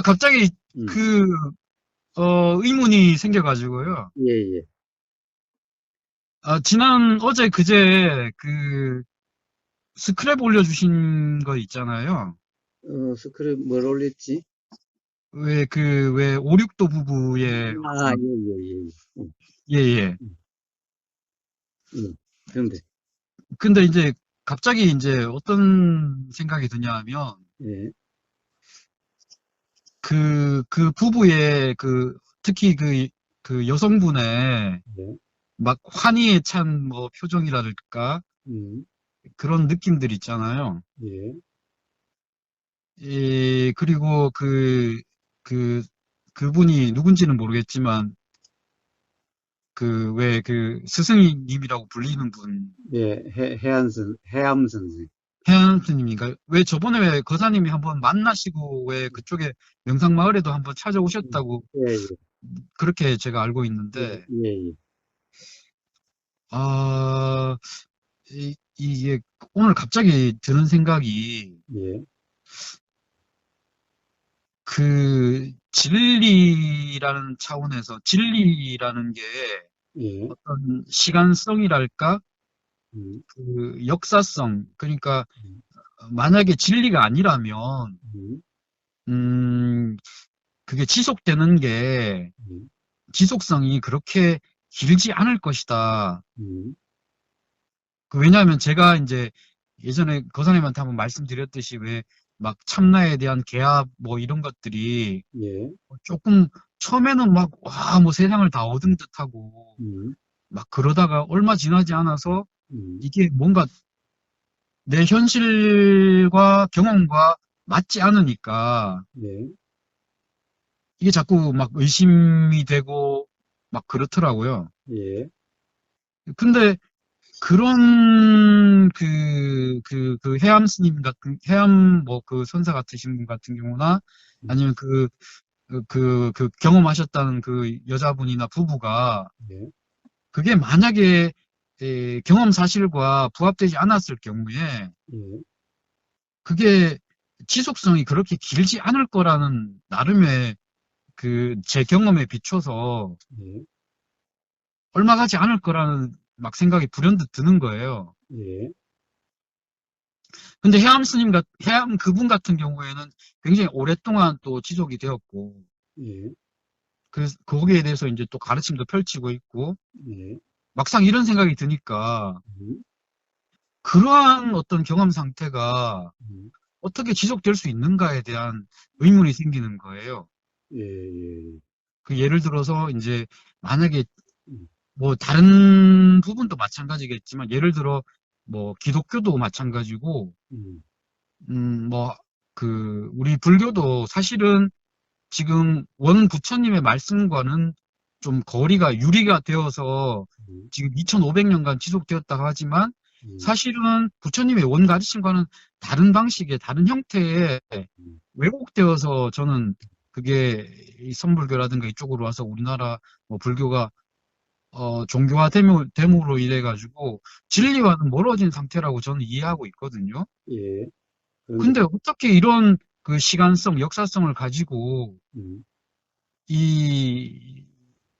갑자기 음, 그, 의문이 생겨가지고요. 예, 예. 어제 그제 스크랩 올려주신 거 있잖아요. 스크랩 뭘 올렸지? 왜 5, 6도 부부의 아, 예, 어떤, 예, 예. 예, 예. 음, 음. 그런데, 근데 이제 갑자기 이제 어떤 생각이 드냐 하면, 예, 그 부부의 특히 그 여성분의 예, 막 환희에 찬 뭐 표정이랄까, 음, 그런 느낌들 있잖아요. 예, 그리고 그, 그분이 누군지는 모르겠지만, 왜 스승님이라고 불리는 분, 예, 해암 선생. 해안스님인가요? 왜 저번에 왜 거사님이 한번 만나시고 왜 그쪽에 명상마을에도 한번 찾아오셨다고 예, 예, 그렇게 제가 알고 예, 있는데, 예, 아, 이게 오늘 갑자기 드는 생각이 예, 진리라는 차원에서 진리라는 게 예, 예, 어떤 시간성이랄까? 음, 역사성. 그러니까 음, 만약에 진리가 아니라면, 음, 음, 그게 지속되는 게 음, 지속성이 그렇게 길지 않을 것이다. 음, 왜냐하면 제가 이제 예전에 거사님한테 한번 말씀드렸듯이 왜 막 참나에 대한 개합 뭐 이런 것들이 예, 조금 처음에는 막 와, 뭐 세상을 다 얻은 듯하고 음, 막 그러다가 얼마 지나지 않아서 음, 이게 뭔가 내 현실과 경험과 맞지 않으니까 예, 이게 자꾸 막 의심이 되고 막 그렇더라고요. 예, 근데 그런 해암 스님 해암 뭐 그 선사 같으신 분 같은 경우나 음, 아니면 경험하셨다는 그 여자분이나 부부가 예, 그게 만약에 경험 사실과 부합되지 않았을 경우에 예, 그게 지속성이 그렇게 길지 않을 거라는 나름의 제 경험에 비춰서 예, 얼마 가지 않을 거라는 막 생각이 불현듯 드는 거예요. 예, 근데 해암 그분 같은 경우에는 굉장히 오랫동안 또 지속이 되었고, 예, 그래서 거기에 대해서 이제 또 가르침도 펼치고 있고, 예, 막상 이런 생각이 드니까, 음, 그러한 어떤 경험 상태가 음, 어떻게 지속될 수 있는가에 대한 의문이 생기는 거예요. 예, 예, 예를 들어서 이제 만약에 음, 뭐 다른 부분도 마찬가지겠지만, 예를 들어 뭐 기독교도 마찬가지고, 음, 뭐 우리 불교도 사실은 지금 원 부처님의 말씀과는 좀 거리가 유리가 되어서 음, 지금 2500년간 지속되었다고 하지만 음, 사실은 부처님의 원 가르침과는 다른 방식의 다른 형태의 음, 왜곡되어서 저는 그게 이 선불교라든가 이쪽으로 와서 우리나라 뭐 불교가 종교화됨으로 인해 가지고 진리와는 멀어진 상태라고 저는 이해하고 있거든요. 예, 그런데, 근데 어떻게 이런 시간성, 역사성을 가지고 음, 이,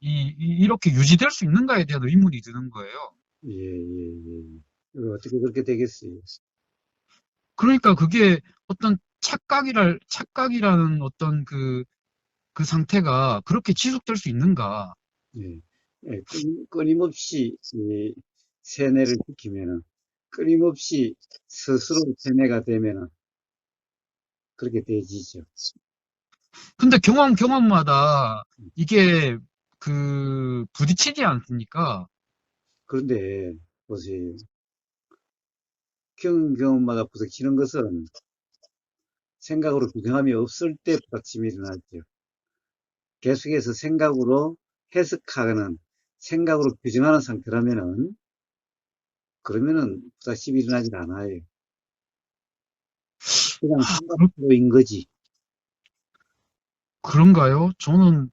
이렇게 유지될 수 있는가에 대한 의문이 드는 거예요. 예, 예, 예. 어떻게 그렇게 되겠어요? 그러니까 그게 어떤 착각이라는 어떤 그 상태가 그렇게 지속될 수 있는가. 예, 예, 끊임없이 이 세뇌를 시키면은, 끊임없이 스스로 세뇌가 되면은 그렇게 되지죠. 근데 경험마다 이게 부딪히지 않습니까? 그런데 보세요. 경험마다 부딪히는 것은 생각으로 규정함이 없을 때 부딪힘이 일어나죠. 계속해서 생각으로 해석하는, 생각으로 규정하는 상태라면은, 그러면은 부딪힘이 일어나질 않아요. 그냥 아, 생각으로인 거지. 그런가요? 저는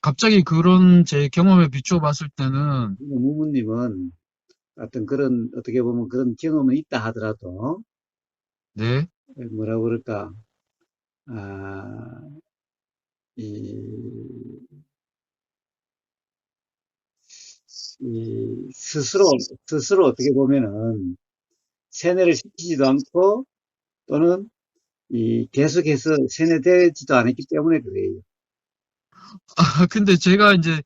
갑자기 그런 제 경험에 비춰 봤을 때는 무무님은 어떤 그런, 어떻게 보면 그런 경험은 있다 하더라도, 네, 뭐라 그럴까, 아, 이, 스스로, 어떻게 보면은 세뇌를 시키지도 않고 또는 계속해서 세뇌되지도 않았기 때문에 그래요. 근데 제가 이제,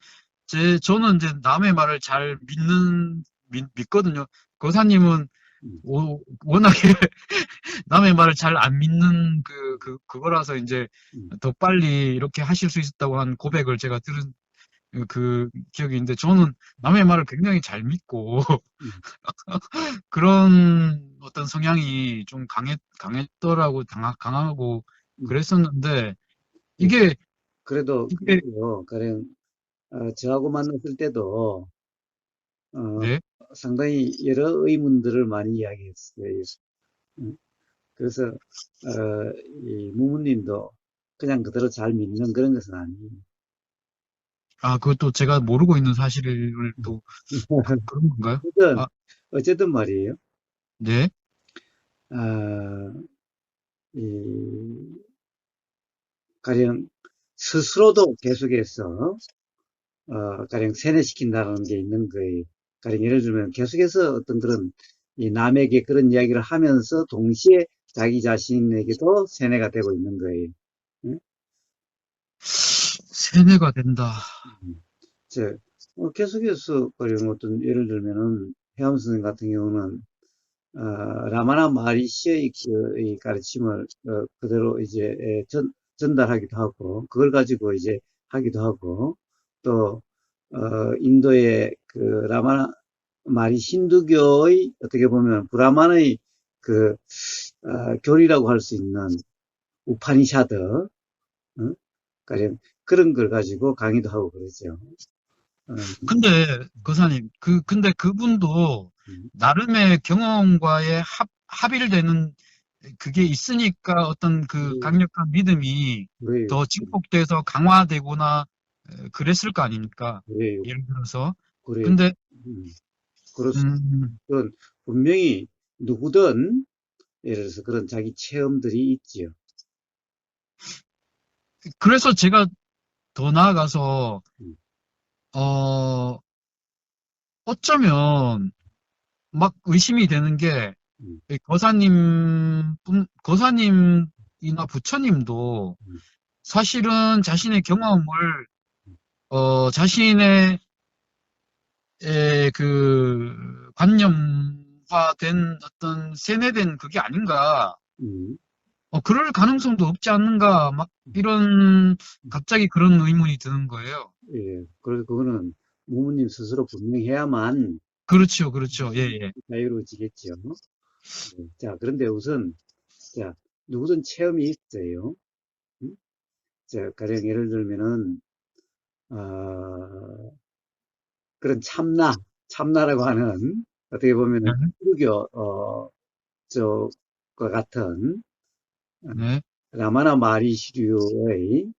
저는 이제 남의 말을 잘 믿거든요. 거사님은 음, 워낙에 남의 말을 잘 안 믿는 그거라서 이제 음, 더 빨리 이렇게 하실 수 있었다고 한 고백을 제가 들은 그 기억이 있는데 저는 남의 말을 굉장히 잘 믿고 음, 그런 어떤 성향이 좀 강했더라고, 강하고 음. 그랬었는데 예, 이게, 그래도 이게, 그래요. 가령 저하고 만났을 때도 어, 네. 상당히 여러 의문들을 많이 이야기했어요. 음, 그래서 이 무무님도 그냥 그대로 잘 믿는 그런 것은 아니에요. 그것도 제가 모르고 있는 사실을 또 그런 건가요? 어쨌든 아, 어쨌든 말이에요. 네. 아, 이 가령 스스로도 계속해서 가령 세뇌시킨다는 게 있는 거예요. 가령 예를 들면 계속해서 어떤 그런 남에게 그런 이야기를 하면서 동시에 자기 자신에게도 세뇌가 되고 있는 거예요. 응? 세뇌가 된다. 음. 저, 계속해서 가령 어떤 예를 들면은 해암 선생 같은 경우는 라마나 마리시의 이 가르침을 그대로 이제 전달하기도 하고 그걸 가지고 이제 하기도 하고 또 인도의 그 라마나 마리 힌두교의 어떻게 보면 브라만의 그 교리라고 할 수 있는 우파니샤드 어? 가령 그런 걸 가지고 강의도 하고 그러죠. 어, 근데, 거사님, 근데 그분도 음, 나름의 경험과의 합일되는 그게 있으니까 어떤 그 그래, 강력한 믿음이 그래요, 더 증폭돼서 강화되거나 그랬을 거 아닙니까? 그래요, 예를 들어서. 그래요. 근데, 음, 그렇습니다. 음, 그건 분명히 누구든 예를 들어서 그런 자기 체험들이 있지요. 그래서 제가 더 나아가서, 음, 어, 어쩌면 막 의심이 되는 게, 음, 이 거사님이나 부처님도 음, 사실은 자신의 경험을, 자신의 관념화된 어떤 세뇌된 그게 아닌가. 음, 그럴 가능성도 없지 않는가. 막 이런, 음. 갑자기 그런 의문이 드는 거예요. 예, 그래서 그거는 부모님 스스로 분명해야만 그렇죠, 그렇죠. 예, 예. 자유로워지겠죠. 예. 자, 그런데 우선, 자, 누구든 체험이 있어요. 음? 자, 가령 예를 들면은, 그런 참나라고 하는, 어떻게 네, 보면은, 불교, 쪽과 같은, 어, 네, 라마나 마리시류의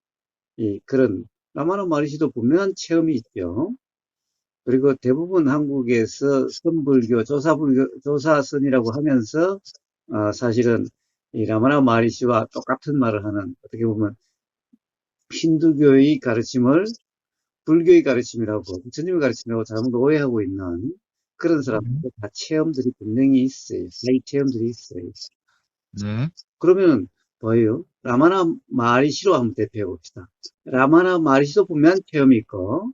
그런, 라마나 마리시도 분명한 체험이 있죠. 그리고 대부분 한국에서 선불교, 조사선이라고 하면서, 사실은 이 라마나 마리시와 똑같은 말을 하는, 어떻게 보면 힌두교의 가르침을 불교의 가르침이라고, 부처님의 가르침이라고 잘못 오해하고 있는 그런 네, 사람들 다 체험들이 분명히 있어요. 자기 체험들이 있어요. 네, 그러면 뭐예요? 라마나 마리시로 한번 대표해 봅시다. 라마나 마리시도 분명한 체험이 있고,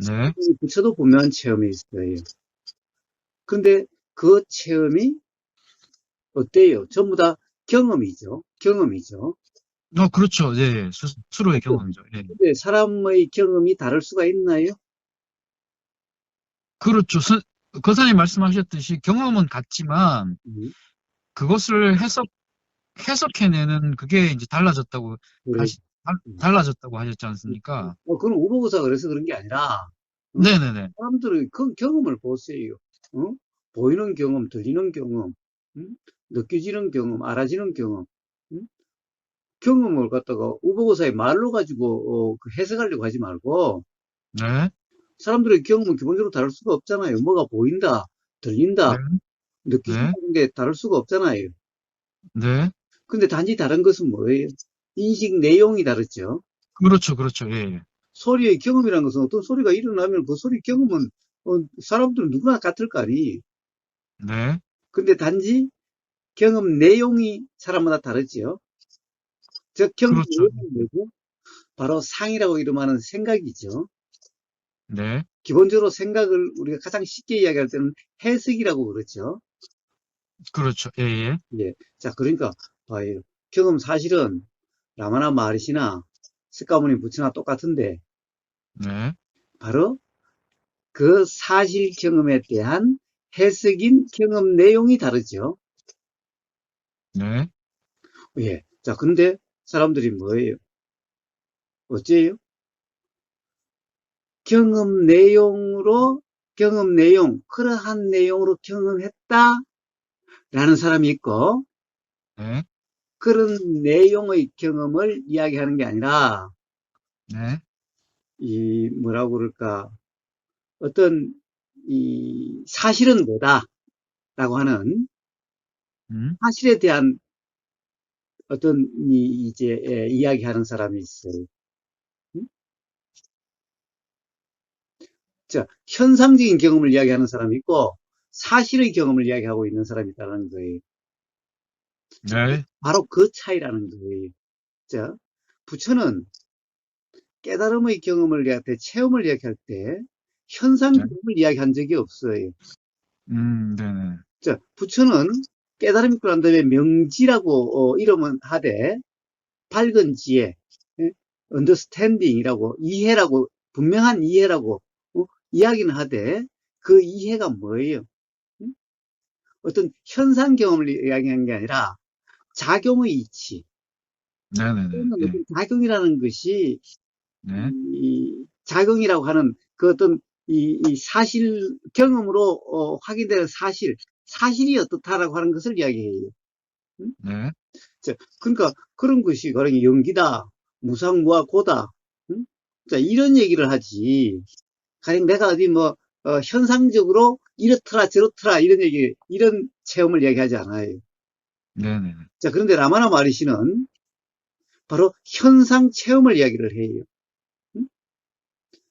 네. 부처도 분명한 체험이 있어요. 근데 그 체험이 어때요? 전부 다 경험이죠. 경험이죠. 그렇죠. 예, 예. 스스로의 경험이죠. 예. 근데 사람의 경험이 다를 수가 있나요? 그렇죠. 거사님 말씀하셨듯이 경험은 같지만 음, 그것을 해석해내는 그게 이제 그래. 달라졌다고 하셨지 않습니까? 그건 우보고사 그래서 그런 게 아니라, 어? 네네네. 사람들의 그 경험을 보세요. 어? 보이는 경험, 들리는 경험, 음? 느껴지는 경험, 알아지는 경험, 음? 경험을 갖다가 우보고사의 말로 가지고 그 해석하려고 하지 말고, 네. 사람들의 경험은 기본적으로 다를 수가 없잖아요. 뭐가 보인다, 네. 들린다, 네. 느끼진다는 게 다를 수가 없잖아요. 네. 근데 단지 다른 것은 뭐예요? 인식 내용이 다르죠. 그렇죠, 그렇죠. 예, 예. 소리의 경험이라는 것은 어떤 소리가 일어나면 그 소리 경험은 사람들은 누구나 같을 거 아니. 네, 근데 단지 경험 내용이 사람마다 다르지요. 즉 경험 그렇죠. 내용은 뭐고? 바로 상이라고 이름하는 생각이죠. 네, 기본적으로 생각을 우리가 가장 쉽게 이야기할 때는 해석이라고 그러죠. 그렇죠. 예, 예. 예. 자, 그러니까 봐요. 경험 사실은 라마나 마하리시나 스가모니 부처나 똑같은데 네, 바로 그 사실 경험에 대한 해석인 경험 내용이 다르죠. 네, 예. 자, 근데 사람들이 뭐예요? 어째요? 경험 내용으로 경험 내용, 그러한 내용으로 경험했다라는 사람이 있고 네, 그런 내용의 경험을 이야기하는 게 아니라 네, 이 뭐라고 그럴까? 어떤 이 사실은 뭐다라고 하는 음, 사실에 대한 어떤 이제 이야기하는 사람이 있어요. 음? 자, 현상적인 경험을 이야기하는 사람이 있고 사실의 경험을 이야기하고 있는 사람이 있다는 거예요. 네, 바로 그 차이라는 거예요. 자, 부처는 깨달음의 경험을 이야기할 때, 체험을 이야기할 때 현상 네, 경험을 이야기한 적이 없어요. 네네. 자, 부처는 깨달음이 있고 난 다음에 명지라고 이름은 하되 밝은 지혜, 예? understanding이라고 이해라고 분명한 이해라고 이야기는 하되 그 이해가 뭐예요? 음? 어떤 현상 경험을 이야기하는 게 아니라 작용의 이치. 네네네. 또는 예, 어떤 작용이라는 것이 네, 이 작용이라고 하는 그 어떤 이 사실 경험으로 확인되는 사실이 어떻다라고 하는 것을 이야기해요. 음? 네, 자, 그러니까 그런 것이 가령 연기다, 무상무화고다, 자 이런 얘기를 하지. 가령 내가 어디 뭐 현상적으로 이렇더라 저렇더라 이런 얘기, 이런 체험을 얘기하지 않아요. 네네네. 자, 그런데 라마나 마리시는 바로 현상 체험을 이야기를 해요. 음?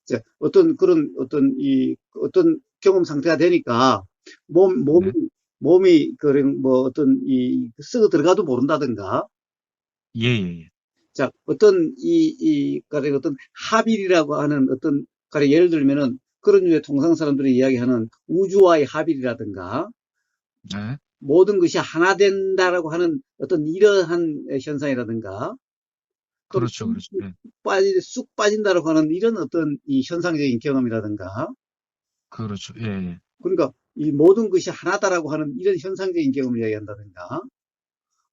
자, 어떤 그런 어떤 경험 상태가 되니까 네, 몸이 그런 뭐 어떤 이 썩어 들어가도 모른다든가. 예, 예, 예. 자, 어떤 가령 어떤 합일이라고 하는 어떤 가령 예를 들면은 그런 류의 통상 사람들이 이야기하는 우주와의 합일이라든가 네, 모든 것이 하나 된다라고 하는 어떤 이러한 현상이라든가 또는 그렇죠, 그렇죠. 예, 쑥 빠진다라고 하는 이런 어떤 이 현상적인 경험이라든가 그렇죠. 예, 예. 그러니까 이 모든 것이 하나다라고 하는 이런 현상적인 경험을 이야기한다든가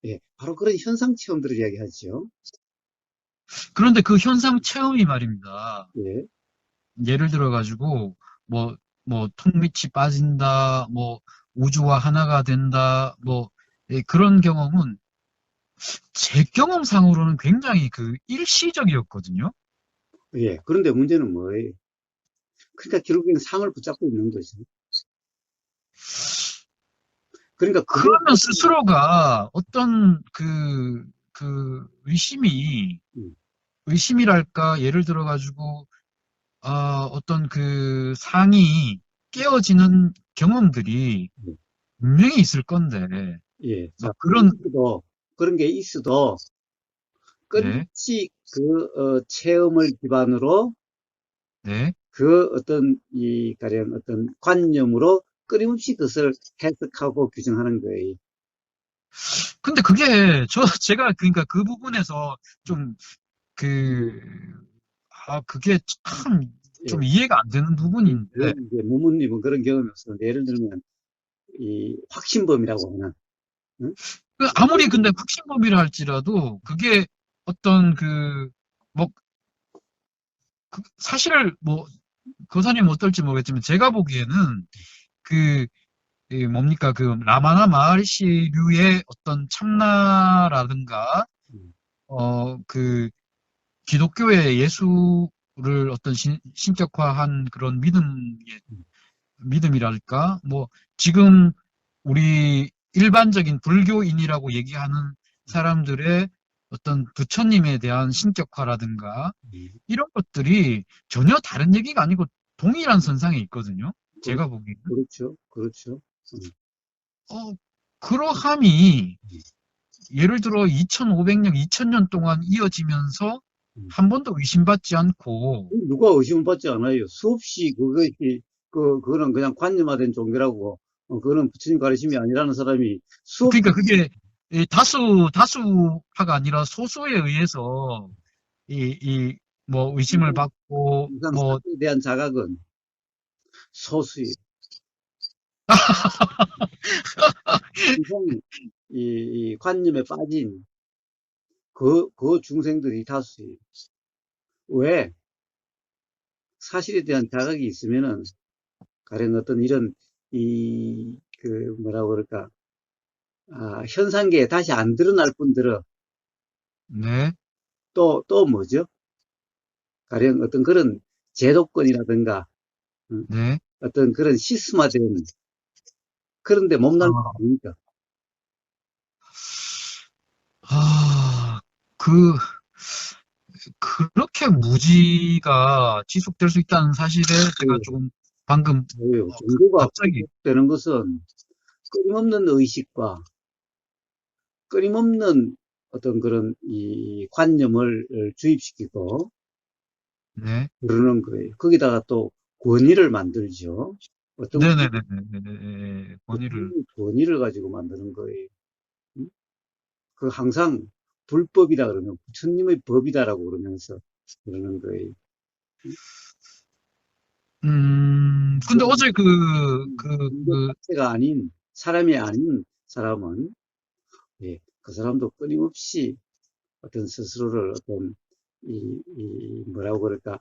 예, 바로 그런 현상 체험들을 이야기하죠. 그런데 그 현상 체험이 말입니다. 예, 예를 들어가지고, 뭐, 통 밑이 빠진다, 우주와 하나가 된다, 예, 그런 경험은 제 경험상으로는 굉장히 그 일시적이었거든요. 예. 그런데 문제는 뭐예요? 그러니까 결국에는 상을 붙잡고 있는 거죠. 그러니까 그게 그러면 스스로가 어떤 의심이, 음, 의심이랄까, 예를 들어가지고, 어떤 그 상이 깨어지는 경험들이 음, 분명히 있을 건데, 예. 자, 막 그런, 그런 게 있어도 네, 끊임없이 그 체험을 기반으로 네. 그 어떤 이 가령 어떤 관념으로 끊임없이 그것을 해석하고 규정하는 거예요. 근데 그게, 제가 그러니까 그 부분에서 좀 그, 그게 참 예. 좀 이해가 안 되는 부분인데, 이제 무문님은 그런 경험이 없었는데 예를 들면 이 확신범이라고 하는 응? 아무리 근데 확신범이라 할지라도, 그게 어떤 뭐, 사실을 교사님 어떨지 모르겠지만, 제가 보기에는 그, 뭡니까, 라마나 마하리시류의 어떤 참나라든가, 음, 그, 기독교의 예수를 어떤 신격화한 그런 음, 믿음이랄까? 지금 우리 일반적인 불교인이라고 얘기하는 사람들의 어떤 부처님에 대한 신격화라든가 음, 이런 것들이 전혀 다른 얘기가 아니고 동일한 선상에 있거든요. 그렇, 제가 보기에는. 그렇죠. 그렇죠. 어, 그러함이 음, 예를 들어 2500년, 2000년 동안 이어지면서 음. 한 번도 의심받지 않고 누가 의심을 받지 않아요. 수없이 그것이, 그거는 그냥 관념화된 종교라고, 그거는 부처님 가르침이 아니라는 사람이 수없이 그러니까 그게 이 다수파가 아니라 소수에 의해서 뭐 의심을 받고 이상 뭐 사실에 대한 자각은 소수예요. 이상 이 관념에 빠진 그 중생들이 다수예요. 왜? 사실에 대한 자각이 있으면은 가령 어떤 이런 뭐라고 그럴까, 현상계에 다시 안 드러날 뿐더러 네, 또 뭐죠? 가령 어떤 그런 제도권이라든가 네. 어떤 그런 시스마된 그런 데 몸담는 거 아, 아닙니까? 아, 그 그렇게 무지가 지속될 수 있다는 사실에 제가 조금 방금 종교가 갑자기 되는 것은 끊임없는 의식과 끊임없는 어떤 그런 이 관념을 주입시키고 네, 그러는 거예요. 거기다가 또 권위를 만들죠. 어떤 네네네네네 권위를 권위를 가지고 만드는 거예요. 음? 그 항상 불법이다 그러면 부처님의 법이다라고 그러면서 그러는 거예요. 근데 어제 종교 자체가 아닌 사람이 아닌 사람은 예, 그 사람도 끊임없이 어떤 스스로를 어떤 뭐라고 그럴까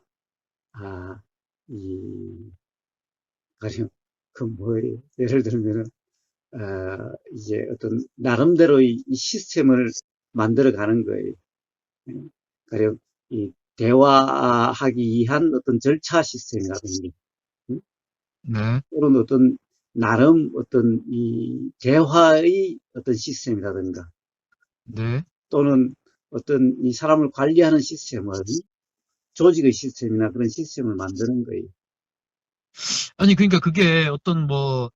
아, 이 가령 그 뭐예요? 예를 들면은 이제 어떤 나름대로의 이 시스템을 만들어 가는 거예요. 예. 가령 이 대화하기 위한 어떤 절차 시스템이라든지 음? 네, 또는 어떤 나름 어떤 이 대화의 어떤 시스템이라든가 네. 또는 어떤 이 사람을 관리하는 시스템을 조직의 시스템이나 그런 시스템을 만드는 거예요. 아니 그러니까 그게 어떤 뭐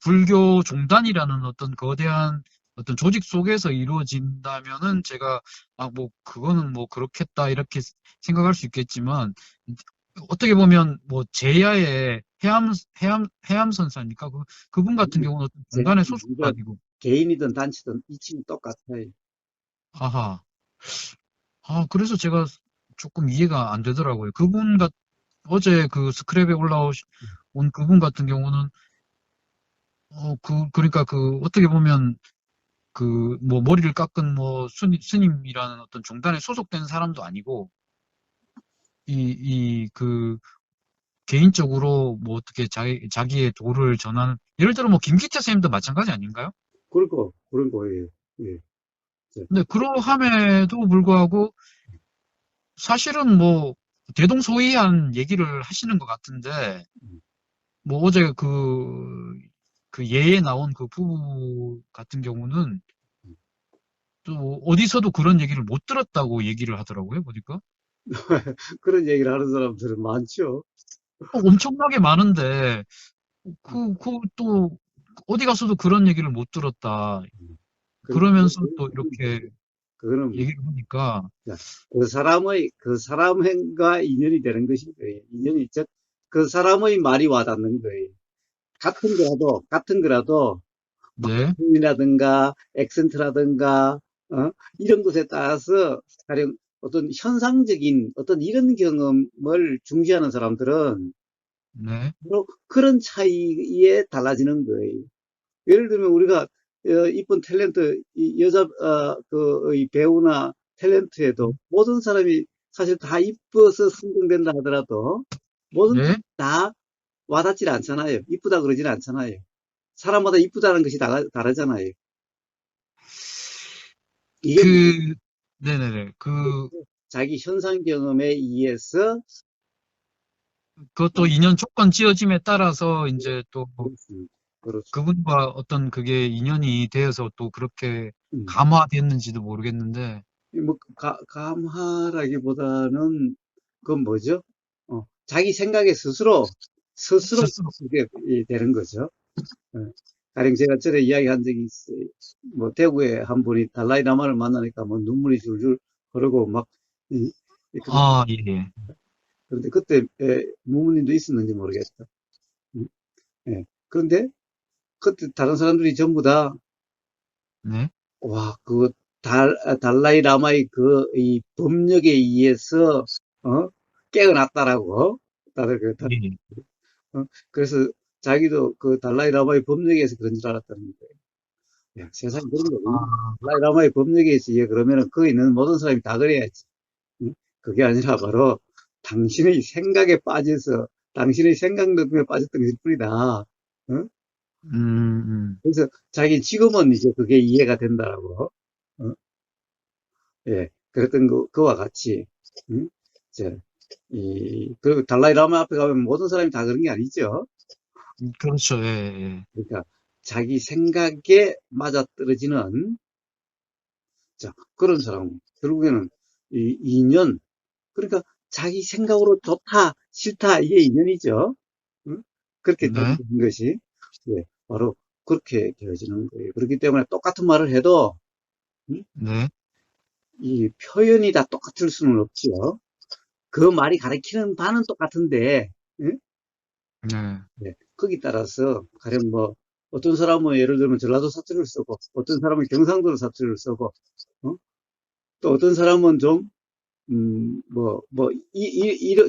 불교 종단이라는 어떤 거대한 어떤 조직 속에서 이루어진다면은 제가 뭐 그거는 뭐 그렇겠다 이렇게 생각할 수 있겠지만 어떻게 보면 뭐 제야의 해암선사니까 그분 같은 경우는 어떤 제가 종단의 소속도 우리가 아니고 개인이든 단체든 이치는 똑같아요. 아하 그래서 제가 조금 이해가 안 되더라고요. 어제 그 스크랩에 온 그분 같은 경우는 그러니까 어떻게 보면 뭐 머리를 깎은 뭐 스님이라는 어떤 종단에 소속된 사람도 아니고 개인적으로 뭐 어떻게 자기의 도를 전하는 예를 들어 뭐 김기태 선생님도 마찬가지 아닌가요? 그런 거예요. 예. 저, 근데 그러함에도 불구하고 사실은 뭐 대동소이한 얘기를 하시는 것 같은데 음, 뭐 어제 그 예에 나온 그 부부 같은 경우는 또 어디서도 그런 얘기를 못 들었다고 얘기를 하더라고요, 보니까. 그런 얘기를 하는 사람들은 많죠. 엄청나게 많은데, 또, 어디 가서도 그런 얘기를 못 들었다. 그런, 그러면서 또 이렇게 그거는 얘기를 하니까, 그 사람과 인연이 되는 것인 거예요. 인연이 즉, 그 사람의 말이 와닿는 거예요. 같은 거라도, 네, 이라든가 액센트라든가 이런 것에 따라서 가령 어떤 현상적인 어떤 이런 경험을 중시하는 사람들은 네, 바로 그런 차이에 달라지는 거예요. 예를 들면 우리가 이쁜 탤런트 여자 이 배우나 탤런트에도 모든 사람이 사실 다 이뻐서 선정된다 하더라도 모든 네. 사람이 다 와닿질 않잖아요. 이쁘다 그러지는 않잖아요. 사람마다 이쁘다는 것이 다르잖아요. 이게 그, 네네네. 자기 현상 경험에 의해서 그것도 인연 조건 지어짐에 따라서 이제 또 그렇습니다. 그렇습니다. 그분과 어떤 그게 인연이 되어서 또 그렇게 음, 감화됐는지도 모르겠는데, 뭐, 감화라기보다는, 그건 뭐죠? 자기 생각에 스스로 스스로. 그게 되는 거죠. 어. 가령 제가 전에 이야기한 적이 있어요. 뭐, 대구에 한 분이 달라이 라마를 만나니까 뭐 눈물이 줄줄 흐르고 막, 이- 그런, 아, 예, 예. 그런데 그때 무무님도 있었는지 모르겠다. 음, 예. 그런데 그때 다른 사람들이 전부 다, 네, 와, 달라이 라마의 이 법력에 의해서, 어? 깨어났다라고. 다들 예, 예. 그래서 자기도 그 달라이 라마의 법력에서 그런 줄 알았다는 거예요. 야, 세상에 그런 거 없나? 아, 달라이 라마의 법력에 의해서 그러면은 거기 있는 모든 사람이 다 그래야지. 응? 그게 아니라 바로 당신의 생각에 빠져서 당신의 생각 능력에 빠졌던 것일 뿐이다. 응? 그래서 자기 지금은 이제 그게 이해가 된다라고. 어? 예, 그랬던 그와 같이, 응? 이제, 그리고 달라이 라마 앞에 가면 모든 사람이 다 그런 게 아니죠. 그렇죠, 예, 예. 그러니까 자기 생각에 맞아떨어지는, 자, 그런 사람, 결국에는 이 인연, 그러니까 자기 생각으로 좋다, 싫다, 이게 인연이죠. 응? 그렇게 네, 되는 것이, 예, 바로 그렇게 되어지는 거예요. 그렇기 때문에 똑같은 말을 해도, 응? 네, 이 표현이 다 똑같을 수는 없지요. 그 말이 가리키는 바는 똑같은데, 응? 네, 네, 거기 따라서, 가령 뭐, 어떤 사람은 예를 들면 전라도 사투리를 쓰고, 어떤 사람은 경상도 사투리를 쓰고, 어? 또 어떤 사람은 좀,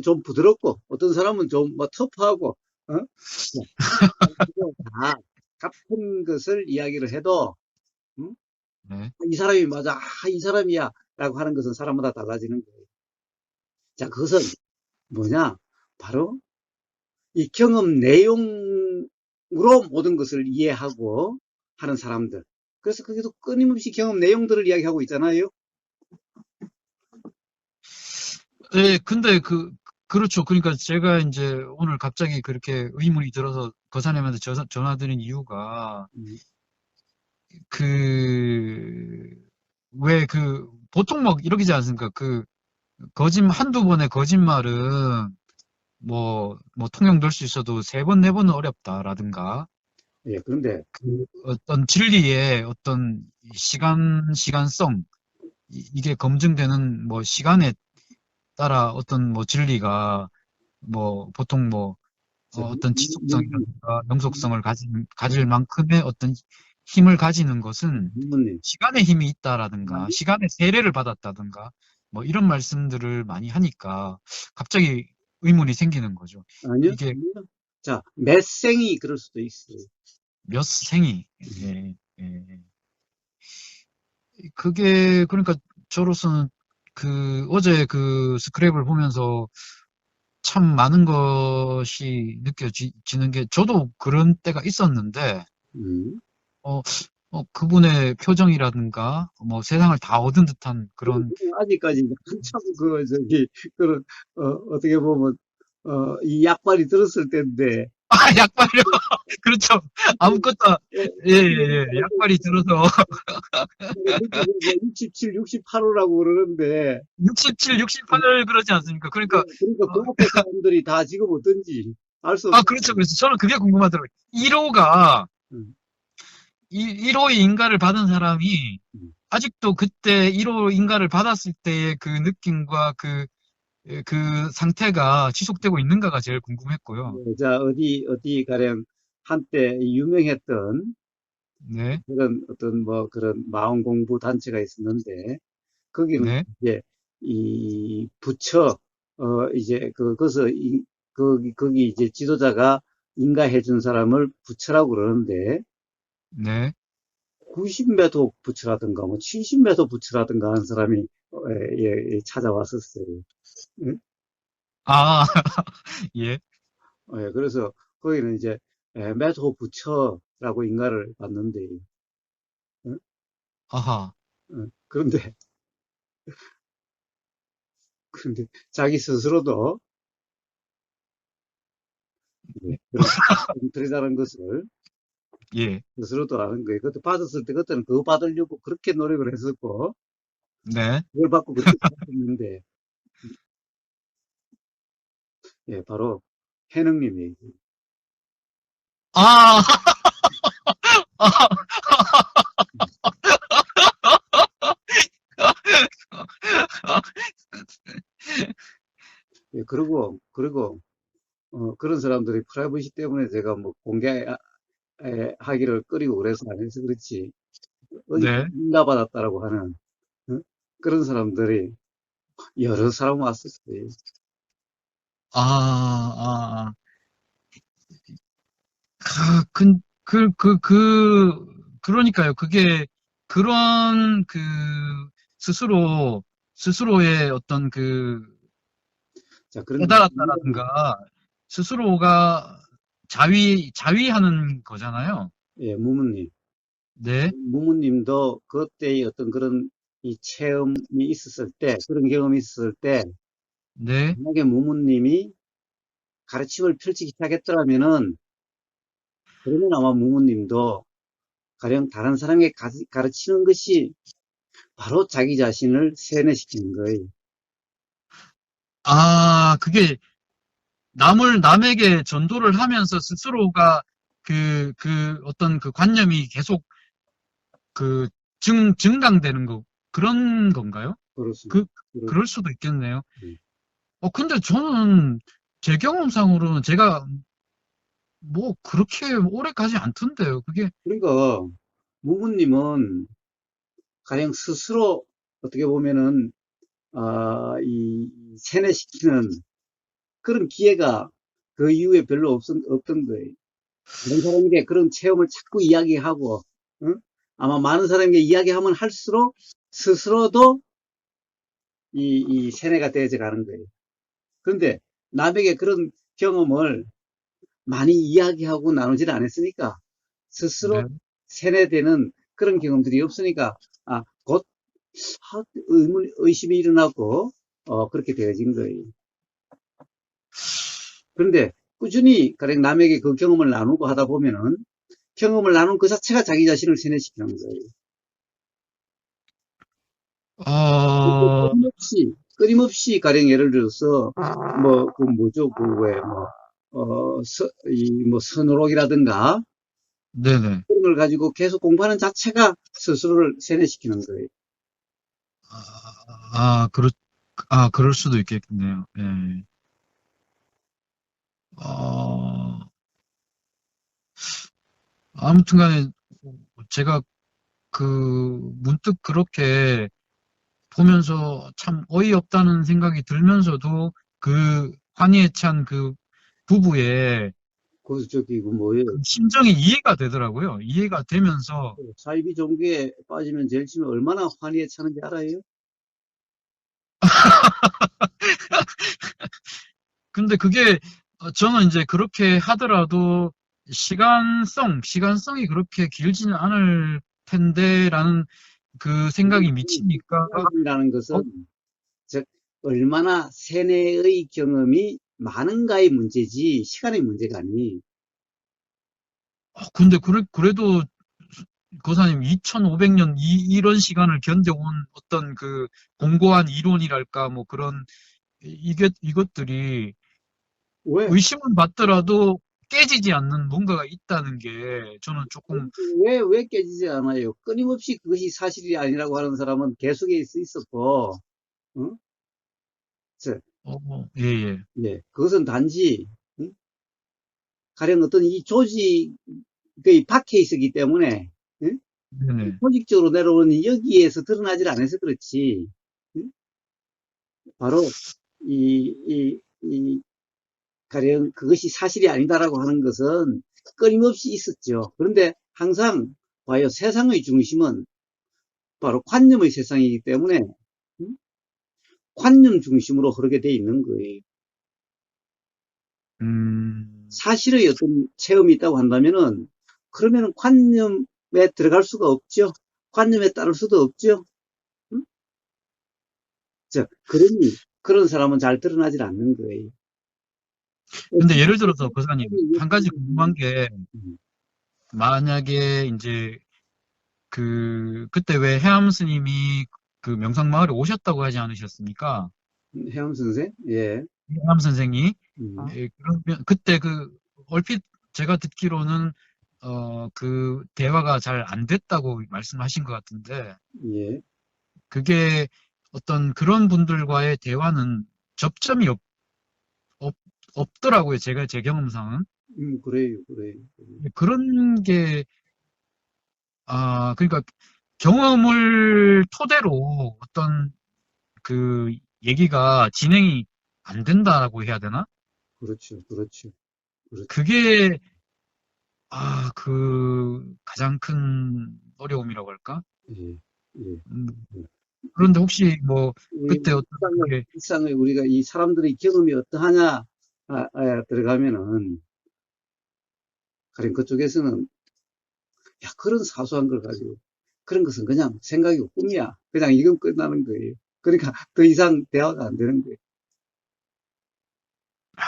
좀 부드럽고, 어떤 사람은 좀 뭐 터프하고, 어? 네, 다 같은 것을 이야기를 해도, 음? 네. 이 사람이 맞아, 이 사람이야, 라고 하는 것은 사람마다 달라지는 거예요. 자, 그것은 뭐냐? 바로 이 경험 내용으로 모든 것을 이해하고 하는 사람들. 그래서 그게도 끊임없이 경험 내용들을 이야기하고 있잖아요. 예, 근데 그렇죠. 그러니까 제가 이제 오늘 갑자기 그렇게 의문이 들어서 거사님한테 전화드린 이유가, 음, 그, 왜 보통 막 이러지 않습니까? 한두 번의 거짓말은 통용될 수 있어도 세 번, 네 번은 어렵다라든가, 예, 그런데, 어떤 진리의 어떤 시간성, 이게 검증되는 시간에 따라 어떤 진리가 보통 어떤 지속성이라든가 영속성을 가질 만큼의 어떤 힘을 가지는 것은 문님, 시간의 힘이 있다라든가, 시간의 세례를 받았다든가, 이런 말씀들을 많이 하니까 갑자기 의문이 생기는 거죠. 아니요, 이게 아니요. 자, 맷생이 그럴 수도 있어요. 몇 생이, 음, 예, 예. 그게, 그러니까 저로서는 어제 스크랩을 보면서 참 많은 것이 느껴지는 게, 저도 그런 때가 있었는데, 음. 어, 그분의 표정이라든가, 세상을 다 얻은 듯한 그리고 그런, 아직까지 한참 그런, 어떻게 보면, 이 약발이 들었을 때인데, 약발이요. 그렇죠. 아무것도, 예, 예, 예. 약발이 들어서 67, 68호라고 그러는데, 67, 68 그러지 않습니까? 그러니까, 그러니까 어, 그 앞에 사람들이 다 지금 어떤지 알 수 없잖아요. 그렇죠. 그래서 저는 그게 궁금하더라고요. 1호가, 음, 1호의 인가를 받은 사람이, 음. 아직도 그때 1호 인가를 받았을 때의 그 느낌과 그 상태가 지속되고 있는가가 제일 궁금했고요. 자, 어디 가령 한때 유명했던 네, 그런 어떤 뭐 그런 마음 공부 단체가 있었는데, 거기는 네, 이제 이 부처, 이제 거기서 거기 이제 지도자가 인가해 준 사람을 부처라고 그러는데, 네. 90매도 부처라든가 뭐 70매도 부처라든가 하는 사람이 찾아왔었어요. 응? 아, 예, 그래서 거기는 이제 매도 부처라고 인가를 받는데, 응? 아하, 그런데 자기 스스로도 이제 그런 엉터리다는 것을 예, 스스로도 아는 거예요. 그것도 받았을 때 그때는 그거 받으려고 그렇게 노력을 했었고, 네. 그걸 받고 그렇게 살았는데, 예, 바로 해능님이. 아, 예, 그리고, 그런 사람들이 프라이버시 때문에 제가 뭐 공개하기를 꺼리고 그래서 안 해서 그렇지. 어디 네. 응답받았다라고 하는, 어? 그런 사람들이 여러 사람 왔었어요. 아, 아, 아, 그러니까요. 그게, 그런, 스스로의 어떤 자, 그런데, 깨달았다라든가, 스스로가 자위하는 거잖아요. 예, 무문님. 네, 무문님도 그때의 어떤 그런 이 체험이 있었을 때, 그런 경험이 있었을 때, 네. 만약에 무문님이 가르침을 펼치기 시작했더라면은, 그러면 아마 무문님도 가령 다른 사람에게 가르치는 것이 바로 자기 자신을 세뇌시키는 거예요. 아, 그게 남에게 전도를 하면서 스스로가 어떤 그 관념이 계속 그 증강되는 그런 건가요? 그렇습니다. 그, 그렇, 그럴 수도 있겠네요. 음. 근데 저는 제 경험상으로는 제가 뭐 그렇게 오래 가지 않던데요. 그게, 그러니까, 무문님은 가령 스스로 어떻게 보면은, 이 세뇌시키는 그런 기회가 그 이후에 별로 없던 거예요. 다른 사람에게 그런 체험을 자꾸 이야기하고, 응? 아마 많은 사람에게 이야기하면 할수록 스스로도 이 세뇌가 되어져 가는 거예요. 그런데 남에게 그런 경험을 많이 이야기하고 나누지를 않았으니까 스스로 네. 세뇌되는 그런 경험들이 없으니까 곧 의심이 일어나고 그렇게 되어진 거예요. 그런데 꾸준히 가령 남에게 그 경험을 나누고 하다 보면은 경험을 나눈 그 자체가 자기 자신을 세뇌시키는 거예요. 어, 끊임없이 가령 예를 들어서 뭐 그 뭐죠 그 왜 뭐 뭐 선호록이라든가 네네. 그런 걸 가지고 계속 공부하는 자체가 스스로를 세뇌시키는 거예요. 아, 그럴 수도 있겠네요. 예. 어, 아무튼 간에 제가 문득 그렇게 보면서 참 어이없다는 생각이 들면서도 환희에 찬 그 부부의 그래서 저기 그 뭐예요? 그 심정이 이해가 되더라고요. 이해가 되면서, 사이비 종교에 빠지면 제일 처음에 얼마나 환희에 차는지 알아요? 근데 그게, 저는 이제 그렇게 하더라도 시간성이 그렇게 길지는 않을 텐데라는 그 생각이 미치니까, 시간이라는 어, 것은 즉 얼마나 세뇌의 경험이 많은가의 문제지 시간의 문제가 아니. 근데 그래도 고사님 2500년 이런 시간을 견뎌온 어떤 공고한 이론이랄까 뭐 그런 이것들이 왜? 의심은 받더라도 깨지지 않는 뭔가가 있다는 게 저는 조금 왜 깨지지 않아요? 끊임없이 그것이 사실이 아니라고 하는 사람은 계속해 있었고, 응? 저, 예, 예. 예, 그것은 단지, 응? 가령 어떤 이 조직의 밖에 있었기 때문에, 응? 네네. 조직적으로 내려오는 여기에서 드러나질 않아서 그렇지, 응? 바로, 이, 이, 이, 가령 그것이 사실이 아니다라고 하는 것은 끊임없이 있었죠. 그런데 항상, 봐요. 세상의 중심은 바로 관념의 세상이기 때문에, 응? 관념 중심으로 흐르게 돼 있는 거예요. 음, 사실의 어떤 체험이 있다고 한다면은 그러면은 관념에 들어갈 수가 없죠. 관념에 따를 수도 없죠. 응? 그러니 그런 사람은 잘 드러나질 않는 거예요. 근데 예를 들어서 고사님 한 가지 궁금한 게 음, 만약에 이제 그때 왜 해암 스님이 그 명상마을에 오셨다고 하지 않으셨습니까? 해암 선생? 예. 이남 선생이. 음, 예, 그러면 그때 얼핏 제가 듣기로는 그 대화가 잘 안 됐다고 말씀하신 것 같은데 예. 그게 어떤 그런 분들과의 대화는 접점이 없, 없더라고요. 제가 제 경험상은. 그래요, 그래요. 그런 게, 그러니까 경험을 토대로 어떤 그 얘기가 진행이 안 된다고 해야 되나? 그렇죠, 그렇죠, 그렇죠. 그게, 가장 큰 어려움이라고 할까? 예, 예. 음, 예. 그런데 혹시 뭐, 이 그때 어떤 그게, 일상을 우리가 이 사람들의 경험이 어떠하냐, 들어가면은, 가령 그쪽에서는, 야, 그런 사소한 걸 가지고, 그런 것은 그냥 생각이고 꿈이야. 그냥 이건 끝나는 거예요. 그러니까 더 이상 대화가 안 되는 거예요. 아,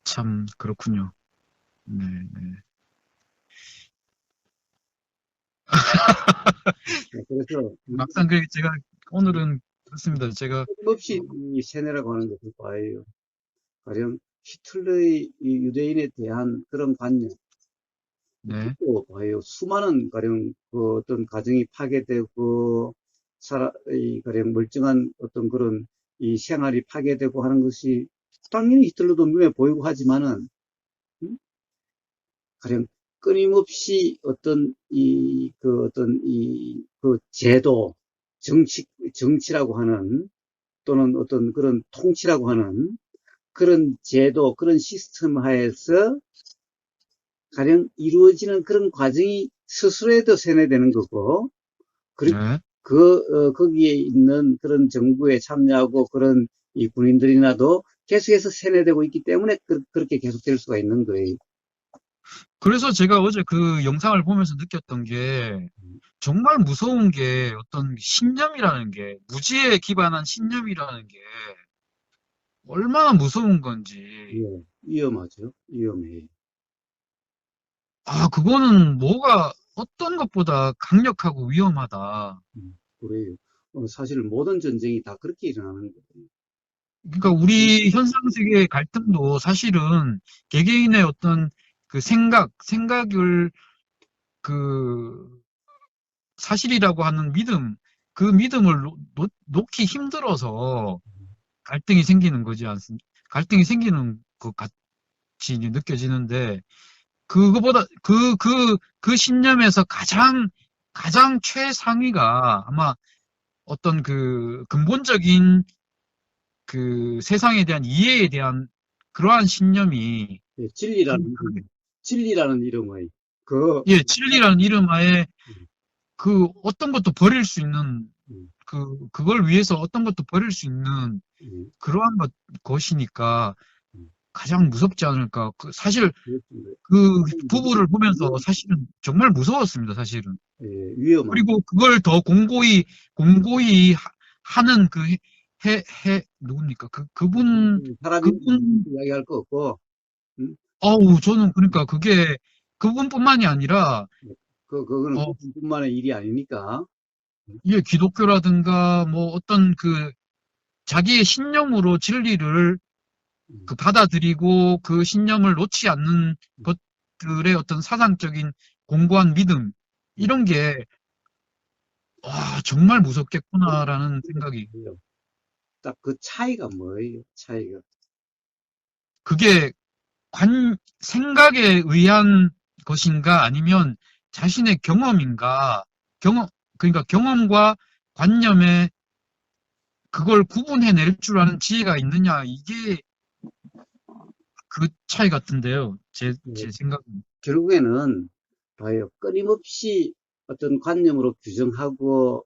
참, 그렇군요. 네, 네. 그래서, 막상 제가 오늘은 그렇습니다. 제가, 끊임없이 어, 이 세뇌라고 하는 것을 봐요. 가령 히틀러의 이 유대인에 대한 그런 관념, 네, 또 봐요. 수많은 가령 그 어떤 가정이 파괴되고 이 가령 멀쩡한 어떤 그런 이 생활이 파괴되고 하는 것이 당연히 히틀러도 눈에 보이고 하지만은 음? 가령 끊임없이 어떤 어떤 그 제도 정치라고 하는 또는 어떤 그런 통치라고 하는 그런 제도 그런 시스템 하에서 가령 이루어지는 그런 과정이 스스로에도 세뇌되는 거고, 그리고 네. 거기에 있는 그런 정부에 참여하고 그런 이 군인들이나도 계속해서 세뇌되고 있기 때문에 그렇게 계속될 수가 있는 거예요. 그래서 제가 어제 그 영상을 보면서 느꼈던 게 정말 무서운 게 어떤 신념이라는 게, 무지에 기반한 신념이라는 게 얼마나 무서운 건지. 예, 위험하죠. 위험해요. 그거는 뭐가 어떤 것보다 강력하고 위험하다. 그래요. 사실 모든 전쟁이 다 그렇게 일어나는 거예요. 그러니까 우리 현상 세계의 갈등도 사실은 개개인의 어떤 그 생각을 그 사실이라고 하는 믿음, 그 믿음을 놓기 힘들어서 갈등이 생기는 거지 않습니까? 갈등이 생기는 것 같이 이제 느껴지는데, 그 신념에서 가장 최상위가 아마 어떤 그 근본적인 그 세상에 대한 이해에 대한 그러한 신념이, 예, 그게, 진리라는 이름의 그, 예, 진리라는 이름 하에 음, 그 어떤 것도 버릴 수 있는, 음, 그걸 위해서 어떤 것도 버릴 수 있는 음, 그러한 것이니까 음, 가장 무섭지 않을까. 사실 그렇습니다. 그 부부를 보면서 사실은 정말 무서웠습니다, 사실은. 예, 위험한 그리고 그걸 더 공고히 하는 누굽니까? 사람이 그분, 이야기할 거 없고, 음, 저는 그러니까 그게 그분뿐만이 아니라, 그거는 어, 그분뿐만의 일이 아니니까. 예, 기독교라든가 뭐 어떤 자기의 신념으로 진리를 음, 받아들이고 그 신념을 놓지 않는 것들의 어떤 사상적인 공고한 믿음, 음, 이런 게, 와, 정말 무섭겠구나라는 생각이, 딱 그 차이가 뭐예요? 차이가. 그게 생각에 의한 것인가 아니면 자신의 경험인가, 경험, 그러니까 경험과 관념에 그걸 구분해낼 줄 아는 지혜가 있느냐, 이게 그 차이 같은데요. 예, 제 생각은. 결국에는 봐요. 끊임없이 어떤 관념으로 규정하고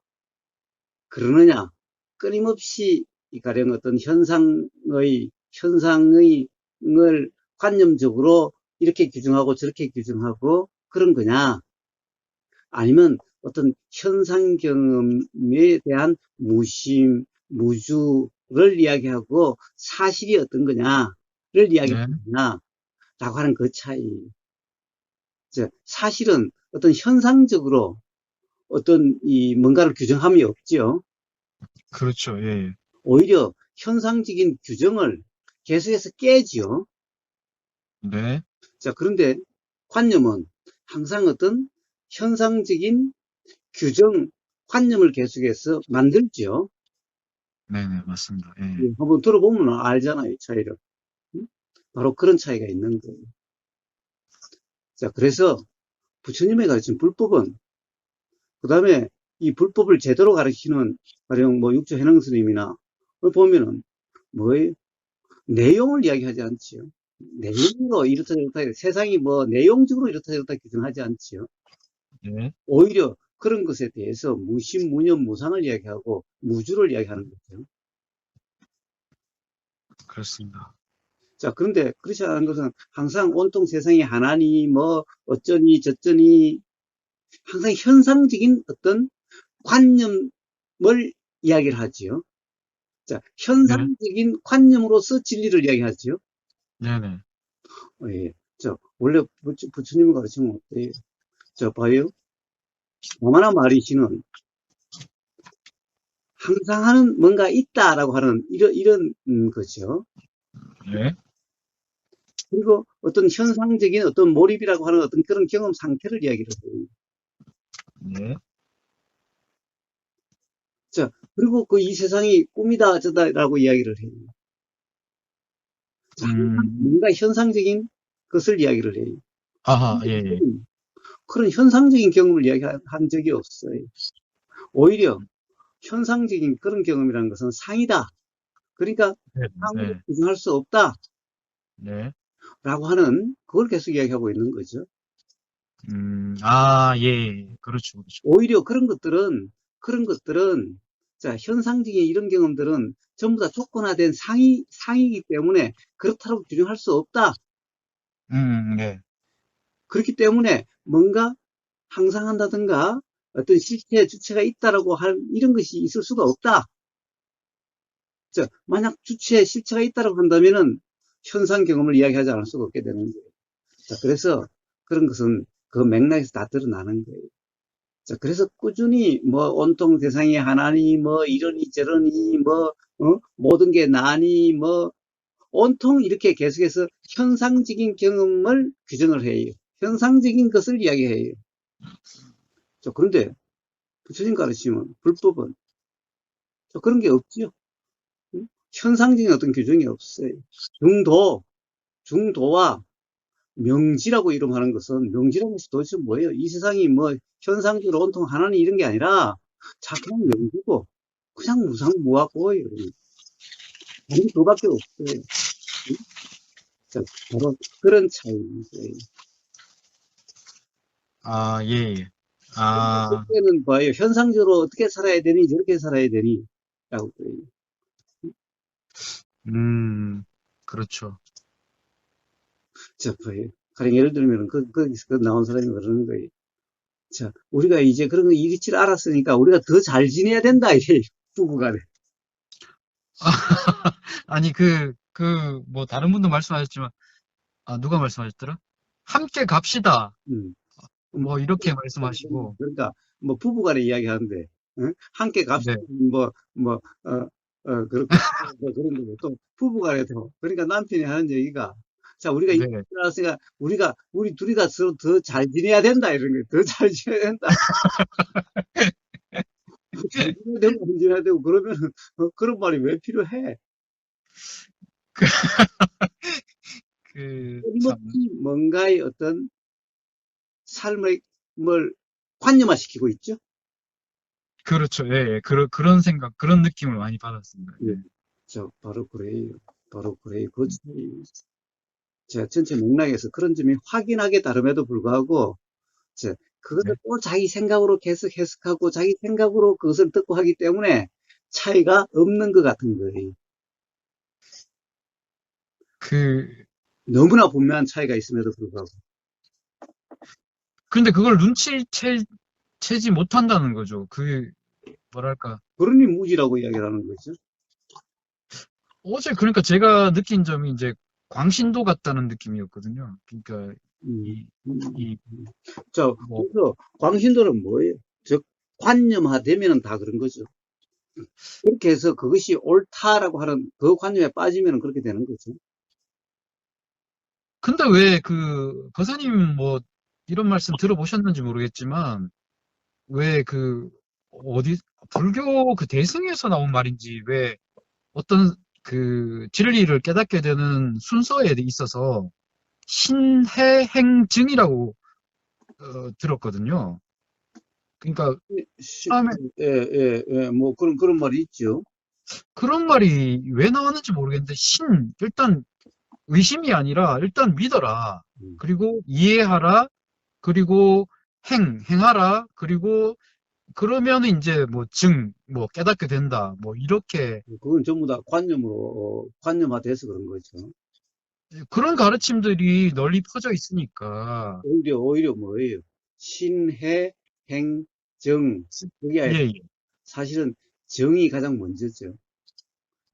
그러느냐. 끊임없이 이 가령 어떤 현상의 을 관념적으로 이렇게 규정하고 저렇게 규정하고 그런 거냐. 아니면 어떤 현상 경험에 대한 무주를 이야기하고 사실이 어떤 거냐를 네. 이야기하는 거냐라고 하는 그 차이. 사실은 어떤 현상적으로 어떤 이 뭔가를 규정함이 없지요. 그렇죠. 예. 오히려 현상적인 규정을 계속해서 깨지요. 네. 자, 그런데 관념은 항상 어떤 현상적인 규정, 관념을 계속해서 만들죠. 네네, 맞습니다. 예. 예, 한번 들어보면 알잖아요, 차이를. 음? 바로 그런 차이가 있는 거예요. 자, 그래서 부처님의 가르친 불법은, 그 다음에 이 불법을 제대로 가르치는, 가령 뭐 육조 해능 스님이나, 보면은, 뭐예요? 내용을 이야기하지 않지요. 내용으로 이렇다 저렇다, 세상이 뭐 내용적으로 이렇다 저렇다 규정하지 않지요. 예. 오히려 그런 것에 대해서 무심, 무념, 무상을 이야기하고 무주를 이야기하는 거죠. 그렇습니다. 자, 그런데 그렇지 않은 것은 항상 온통 세상이 하나니, 뭐, 어쩌니, 저쩌니, 항상 현상적인 어떤 관념을 이야기를 하지요. 자, 네. 현상적인 관념으로서 진리를 이야기하지요. 네네. 예. 원래 부처님 가르치면 어때요? 봐요. 오마나 마리시는 항상 하는 뭔가 있다라고 하는 이런 거죠. 예. 그리고 어떤 현상적인 어떤 몰입이라고 하는 어떤 그런 경험 상태를 이야기를 해요. 예. 자, 그리고 그 이 세상이 꿈이다, 저다라고 이야기를 해요. 자, 항상 음, 뭔가 현상적인 것을 이야기를 해요. 아하, 근데 예, 예. 그건 그런 현상적인 경험을 이야기한 적이 없어요. 오히려 현상적인 그런 경험이라는 것은 상이다. 그러니까 네, 상으로 네, 규정할 수 없다라고 네. 하는 그걸 계속 이야기하고 있는 거죠. 아, 예, 예. 그렇죠, 그렇죠. 오히려 그런 것들은 자, 현상적인 이런 경험들은 전부 다 조건화된 상이기 때문에 그렇다고 규정할 수 없다. 네. 그렇기 때문에 뭔가 항상한다든가 어떤 실체, 주체가 있다라고 할 이런 것이 있을 수가 없다. 자, 만약 주체, 실체가 있다라고 한다면은 현상 경험을 이야기하지 않을 수가 없게 되는 거예요. 자, 그래서 그런 것은 그 맥락에서 다 드러나는 거예요. 자, 그래서 꾸준히 뭐 온통 세상이 하나니 뭐 이러니 저러니 뭐 모든 게 나니 뭐 온통 이렇게 계속해서 현상적인 경험을 규정을 해요. 현상적인 것을 이야기해요. 자, 그런데 부처님 가르치면 불법은 그런 게 없지요. 응? 현상적인 어떤 규정이 없어요. 중도, 중도와 명지라고 이름하는 것은 명지라는 것이 도대체 뭐예요? 이 세상이 뭐 현상적으로 온통 하나니 이런 게 아니라 자 그냥 명지고 그냥 무상무하고요. 다른 그밖에 없어요. 응? 자, 바로 그런 차이입니다. 아, 예, 예. 아, 그때는 뭐예요? 현상적으로 어떻게 살아야 되니 저렇게 살아야 되니 라고 그래요. 그렇죠. 자, 뭐예요? 가령 예를 들면 거기서 나온 사람이 그러는 거예요. 자, 우리가 이제 그런 거 이리치를 알았으니까 우리가 더 잘 지내야 된다 이래요. 부부간에. 아니, 뭐, 다른 분도 말씀하셨지만, 아, 누가 말씀하셨더라? 함께 갑시다. 음. 뭐, 이렇게 말씀하시고, 그러니까 뭐 부부간에 이야기하는데 함께 갑시다 네, 그렇게 뭐 그런 거고 또 부부간에도 그러니까 남편이 하는 얘기가 자 우리가 네. 일어났으니까 우리 둘이 다 서로 더 잘 지내야 된다 이런 거예요. 더 잘 지내야 된다. 잘 지내야 되고 안 지내야 되고 그러면 그런 말이 왜 필요해? 참, 끊임없이 뭔가의 어떤 삶을 뭘 관념화시키고 있죠. 그렇죠. 예, 예. 그런 생각, 그런 느낌을 많이 받았습니다. 예. 예. 바로 그래요. 바로 그래요. 그 제가 전체 맥락에서 그런 점이 확인하게 다름에도 불구하고, 그것을 네. 또 자기 생각으로 계속 해석하고 자기 생각으로 그것을 듣고 하기 때문에 차이가 없는 것 같은 거예요. 그, 너무나 분명한 차이가 있음에도 불구하고. 근데 그걸 채지 못한다는 거죠. 뭐랄까. 그러니 무지라고 이야기를 하는 거죠. 어제 그러니까 제가 느낀 점이 이제 광신도 같다는 느낌이었거든요. 그러니까 음, 이, 음, 이, 자, 뭐, 그래서 광신도는 뭐예요? 즉, 관념화되면은 다 그런 거죠. 그렇게 해서 그것이 옳다라고 하는 그 관념에 빠지면은 그렇게 되는 거죠. 근데 왜 그 거사님 뭐 이런 말씀 들어보셨는지 모르겠지만 왜 그 어디 불교 그 대승에서 나온 말인지 왜 어떤 그 진리를 깨닫게 되는 순서에 있어서 신해행증이라고 들었거든요. 그러니까 시- 처음에 뭐 그런 말이 있죠. 그런 말이 왜 나왔는지 모르겠는데 일단 의심이 아니라 일단 믿어라. 음. 그리고 이해하라. 그리고 행하라. 그리고 그러면 이제 뭐 뭐 깨닫게 된다. 뭐 이렇게 그건 전부 다 관념으로, 관념화돼서 그런 거죠. 그런 가르침들이 널리 퍼져 있으니까. 오히려 뭐예요? 신해, 행, 정. 그게 예, 아니라 예. 사실은 정이 가장 먼저죠.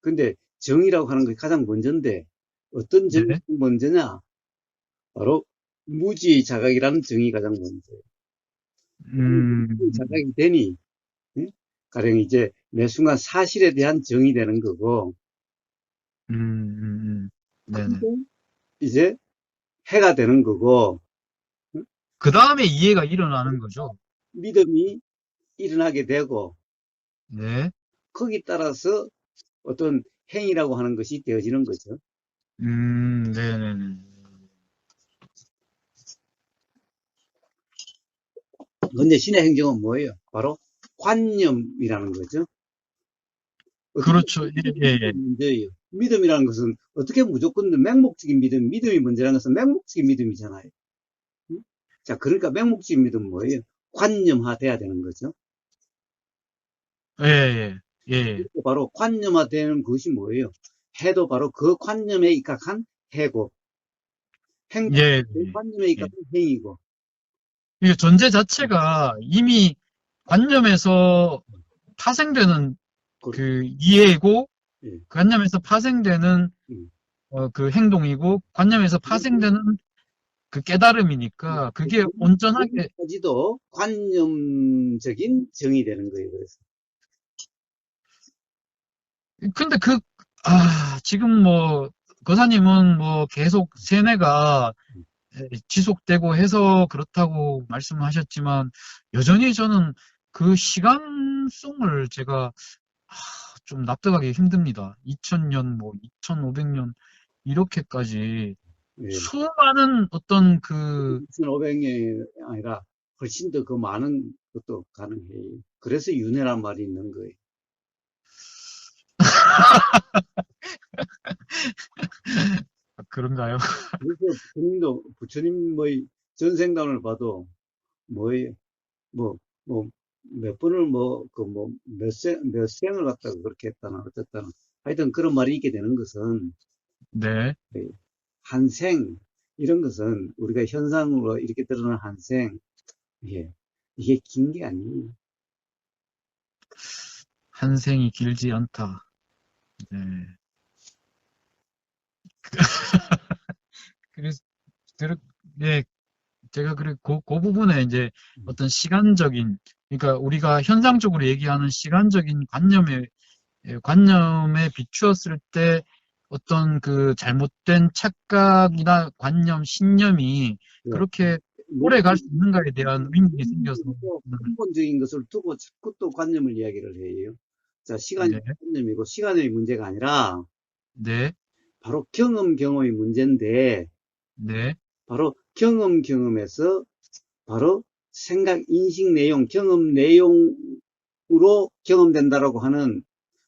근데 정이라고 하는 게 가장 먼저인데 어떤 정이 네. 먼저냐? 바로 무지의 자각이라는 정이 가장 먼저예요. 무지의 음, 자각이 되니, 예? 가령 이제 매 순간 사실에 대한 정이 되는 거고, 네네. 그게 이제 해가 되는 거고, 예? 그 다음에 이해가 일어나는 거죠. 믿음이 일어나게 되고, 네. 거기 따라서 어떤 행위라고 하는 것이 되어지는 거죠. 네네네. 근데 신의 행정은 뭐예요? 바로 관념이라는 거죠. 어떻게 그렇죠. 예, 예, 예. 문제예요? 믿음이라는 것은 어떻게 무조건 맹목적인 믿음이 문제라는 것은 맹목적인 믿음이잖아요. 응? 자, 그러니까 맹목적인 믿음은 뭐예요? 관념화돼야 되는 거죠. 예, 예, 예, 바로 관념화되는 것이 뭐예요? 해도 바로 그 관념에 입각한 해고, 행도 예, 그 예. 관념에 예. 입각한 행이고, 이게 존재 자체가 이미 관념에서 파생되는 그, 그 이해고, 예, 관념에서 파생되는 음. 그 행동이고, 관념에서 파생되는 그 깨달음이니까, 그게 온전하게, 까지도 관념적인 정이 되는 거예요. 그래서 근데 지금 뭐, 거사님은 뭐 계속 세뇌가 지속되고 해서 그렇다고 말씀하셨지만, 여전히 저는 그 시간성을 제가 좀 납득하기 힘듭니다. 2000년, 뭐 2500년 이렇게까지 예, 수많은 어떤 그 2,500년이 아니라 훨씬 더 그 많은 것도 가능해요. 그래서 윤회란 말이 있는 거예요. 그런가요? 그래서 부처님 뭐 전생단을 봐도 뭐예요? 뭐, 뭐, 몇 번을 몇 생을 갖다가 그렇게 했다나 어쨌다나. 하여튼 그런 말이 있게 되는 것은 네, 한 생, 이런 것은 우리가 현상으로 이렇게 드러난 한 생, 예, 이게 긴 게 아니에요. 한 생이 길지 않다. 네. 그래서 들- 네, 제가 그 부분에 이제 어떤 시간적인, 그러니까 우리가 현상적으로 얘기하는 시간적인 관념에 비추었을 때 어떤 그 잘못된 착각이나 관념, 신념이 예. 그렇게 뭐, 오래 갈 수 있는가에 대한 의문이 생겨서, 근본적인 것을 두고 자꾸 또 관념을 이야기를 해요. 자, 시간이 네, 관념이고 시간의 문제가 아니라 네, 바로 경험의 문제인데 네, 바로 경험에서 바로 생각, 인식 내용, 경험 내용으로 경험된다라고 하는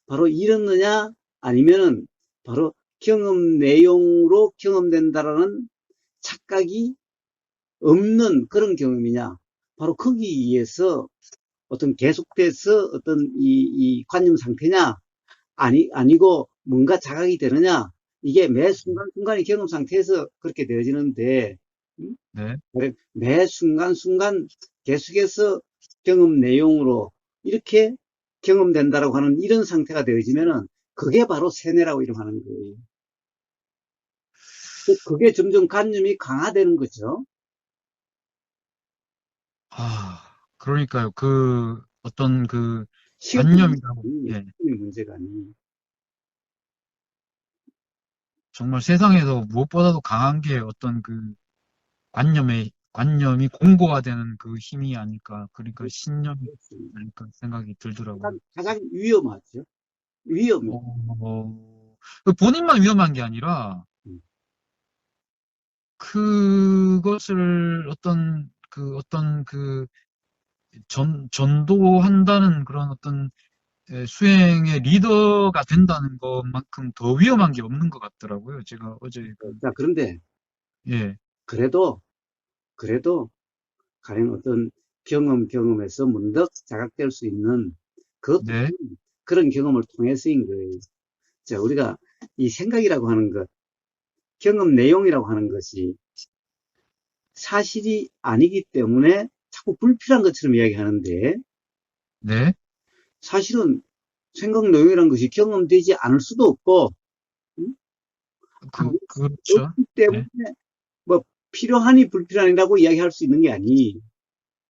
바로 이렇느냐 아니면은 바로 경험 내용으로 경험된다라는 착각이 없는 그런 경험이냐. 바로 거기에서 어떤 계속돼서 어떤 이 관념 상태냐, 아니고 뭔가 자각이 되느냐, 이게 매 순간순간이 경험 상태에서 그렇게 되어지는데, 네. 매 순간순간 계속해서 경험 내용으로 이렇게 경험된다라고 하는 이런 상태가 되어지면은 그게 바로 세뇌라고 이름하는 거예요. 그게 점점 관념이 강화되는 거죠. 그러니까요. 그 어떤 그 시험이 관념이라고, 예, 문제가 아니. 정말 세상에서 무엇보다도 강한 게 어떤 그 관념이 공고화되는 그 힘이 아닐까, 그러니까 신념이 그렇습니다. 아닐까 생각이 들더라고요. 가장 위험하죠. 위험해. 그 본인만 위험한 게 아니라, 음. 그것을 어떤 전도한다는 그런 어떤 수행의 리더가 된다는 것만큼 더 위험한 게 없는 것 같더라고요. 제가 어제 자, 그런데 예, 그래도 그래도 가령 어떤 경험에서 문득 자각될 수 있는 그것도 네, 그런 경험을 통해서인 거예요. 자, 우리가 이 생각이라고 하는 것, 경험 내용이라고 하는 것이 사실이 아니기 때문에 자꾸 불필요한 것처럼 이야기하는데 네, 사실은 생각 내용이라는 것이 경험되지 않을 수도 없고 음? 아닐 수도 그렇죠. 없기 때문에 네, 뭐 필요하니 불필요하니라고 이야기할 수 있는 게 아니.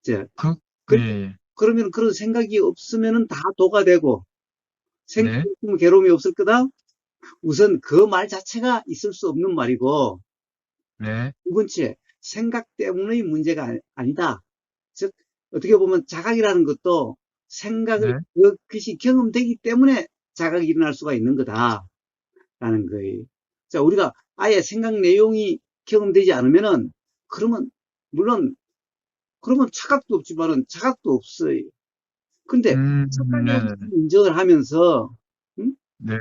자, 그, 그, 예, 그러면 그런 생각이 없으면은 다 도가 되고 생각이 네, 없으면 괴로움이 없을 거다. 우선 그 말 자체가 있을 수 없는 말이고 네, 두 번째 생각 때문의 문제가 아니다. 즉 어떻게 보면 자각이라는 것도 생각을 네, 그것이 경험되기 때문에 자각이 일어날 수가 있는 거다라는 거예요. 자, 우리가 아예 생각 내용이 경험되지 않으면은 그러면 물론 그러면 자각도 없지만은 자각도 없어요. 근데 생각이 네, 없는 네, 네, 인정을 하면서 음? 네,